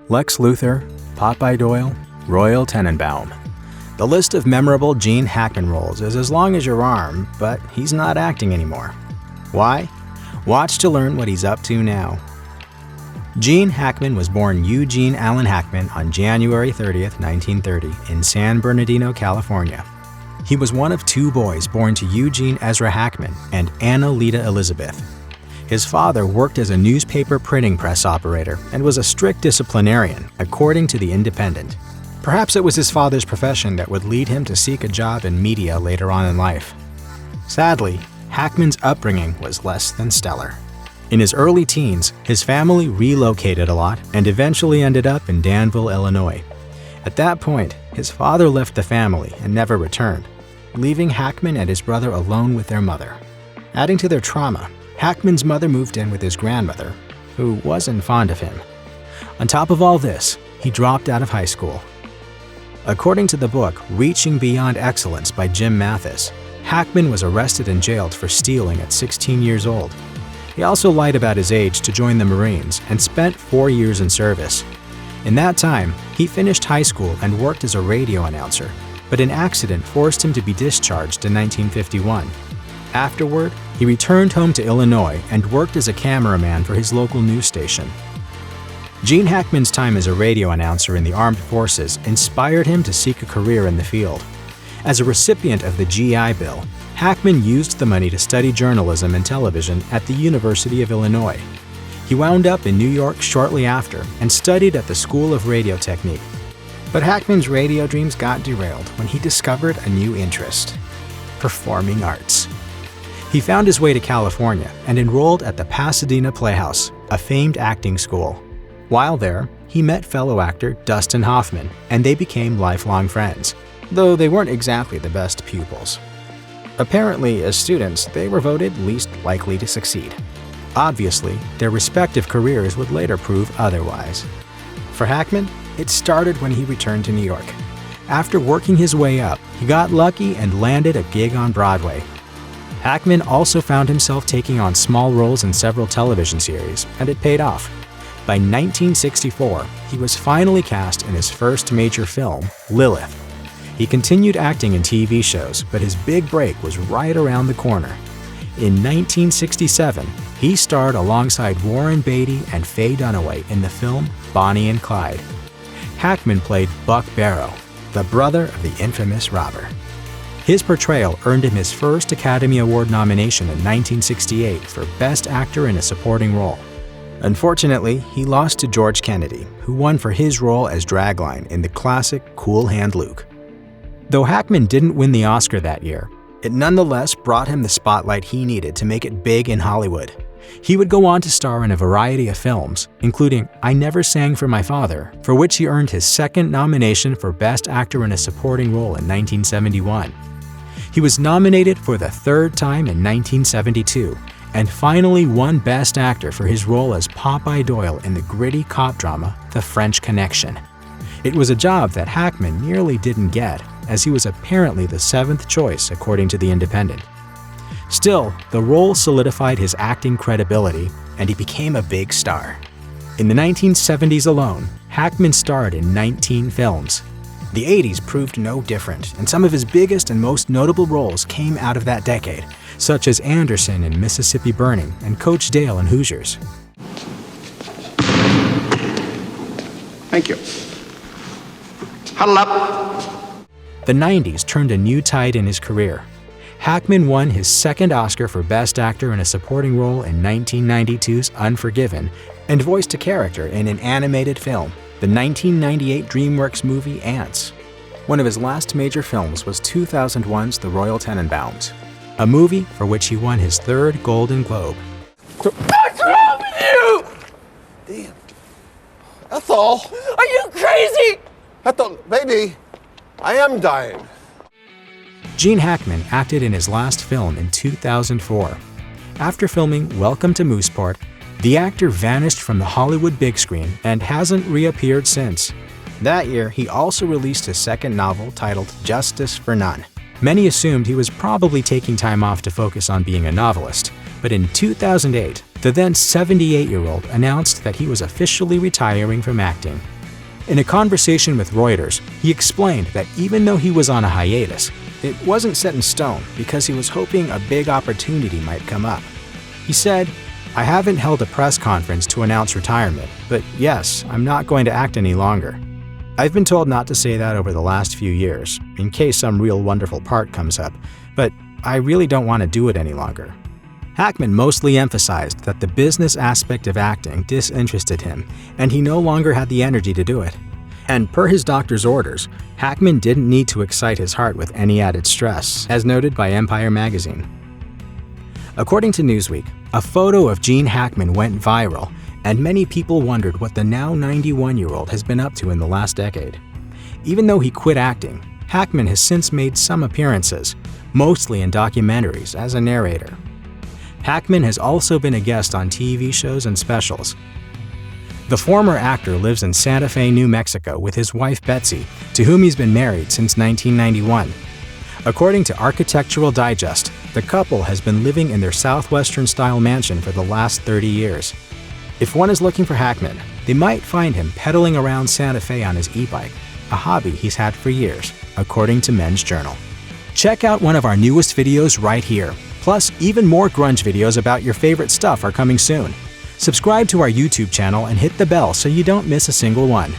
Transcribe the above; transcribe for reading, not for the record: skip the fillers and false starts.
Lex Luthor, Popeye Doyle, Royal Tenenbaum. The list of memorable Gene Hackman roles is as long as your arm, but he's not acting anymore. Why? Watch to learn what he's up to now. Gene Hackman was born Eugene Allen Hackman on January 30th, 1930, in San Bernardino, California. He was one of two boys born to Eugene Ezra Hackman and Anna Lita Elizabeth. His father worked as a newspaper printing press operator and was a strict disciplinarian, according to The Independent. Perhaps it was his father's profession that would lead him to seek a job in media later on in life. Sadly, Hackman's upbringing was less than stellar. In his early teens, his family relocated a lot and eventually ended up in Danville, Illinois. At that point, his father left the family and never returned, leaving Hackman and his brother alone with their mother. Adding to their trauma, Hackman's mother moved in with his grandmother, who wasn't fond of him. On top of all this, he dropped out of high school. According to the book Reaching Beyond Excellence by Jim Mathis, Hackman was arrested and jailed for stealing at 16 years old. He also lied about his age to join the Marines and spent 4 years in service. In that time, he finished high school and worked as a radio announcer, but an accident forced him to be discharged in 1951. Afterward, he returned home to Illinois and worked as a cameraman for his local news station. Gene Hackman's time as a radio announcer in the armed forces inspired him to seek a career in the field. As a recipient of the GI Bill, Hackman used the money to study journalism and television at the University of Illinois. He wound up in New York shortly after and studied at the School of Radio Technique. But Hackman's radio dreams got derailed when he discovered a new interest: performing arts. He found his way to California and enrolled at the Pasadena Playhouse, a famed acting school. While there, he met fellow actor Dustin Hoffman, and they became lifelong friends, though they weren't exactly the best pupils. Apparently, as students, they were voted least likely to succeed. Obviously, their respective careers would later prove otherwise. For Hackman, it started when he returned to New York. After working his way up, he got lucky and landed a gig on Broadway. Hackman also found himself taking on small roles in several television series, and it paid off. By 1964, he was finally cast in his first major film, Lilith. He continued acting in TV shows, but his big break was right around the corner. In 1967, he starred alongside Warren Beatty and Faye Dunaway in the film Bonnie and Clyde. Hackman played Buck Barrow, the brother of the infamous robber. His portrayal earned him his first Academy Award nomination in 1968 for Best Actor in a Supporting Role. Unfortunately, he lost to George Kennedy, who won for his role as Dragline in the classic Cool Hand Luke. Though Hackman didn't win the Oscar that year, it nonetheless brought him the spotlight he needed to make it big in Hollywood. He would go on to star in a variety of films, including I Never Sang for My Father, for which he earned his second nomination for Best Actor in a Supporting Role in 1971. He was nominated for the third time in 1972, and finally won Best Actor for his role as Popeye Doyle in the gritty cop drama The French Connection. It was a job that Hackman nearly didn't get, as he was apparently the seventh choice according to The Independent. Still, the role solidified his acting credibility, and he became a big star. In the 1970s alone, Hackman starred in 19 films. The 80s proved no different, and some of his biggest and most notable roles came out of that decade, such as Anderson in Mississippi Burning and Coach Dale in Hoosiers. Thank you. Huddle up. The 90s turned a new tide in his career. Hackman won his second Oscar for Best Actor in a Supporting Role in 1992's Unforgiven and voiced a character in an animated film, the 1998 DreamWorks movie Ants. One of his last major films was 2001's The Royal Tenenbaums, a movie for which he won his third Golden Globe. What's wrong with you? Damn. That's all. Are you crazy? Baby, I am dying. Gene Hackman acted in his last film in 2004. After filming Welcome to Mooseport, the actor vanished from the Hollywood big screen and hasn't reappeared since. That year, he also released his second novel titled Justice for None. Many assumed he was probably taking time off to focus on being a novelist, but in 2008, the then 78-year-old announced that he was officially retiring from acting. In a conversation with Reuters, he explained that even though he was on a hiatus, it wasn't set in stone because he was hoping a big opportunity might come up. He said, "I haven't held a press conference to announce retirement, but yes, I'm not going to act any longer. I've been told not to say that over the last few years, in case some real wonderful part comes up, but I really don't want to do it any longer." Hackman mostly emphasized that the business aspect of acting disinterested him, and he no longer had the energy to do it. And per his doctor's orders, Hackman didn't need to excite his heart with any added stress, as noted by Empire magazine. According to Newsweek, a photo of Gene Hackman went viral, and many people wondered what the now 91-year-old has been up to in the last decade. Even though he quit acting, Hackman has since made some appearances, mostly in documentaries as a narrator. Hackman has also been a guest on TV shows and specials. The former actor lives in Santa Fe, New Mexico with his wife Betsy, to whom he's been married since 1991. According to Architectural Digest, the couple has been living in their southwestern-style mansion for the last 30 years. If one is looking for Hackman, they might find him pedaling around Santa Fe on his e-bike, a hobby he's had for years, according to Men's Journal. Check out one of our newest videos right here. Plus, even more grunge videos about your favorite stuff are coming soon. Subscribe to our YouTube channel and hit the bell so you don't miss a single one.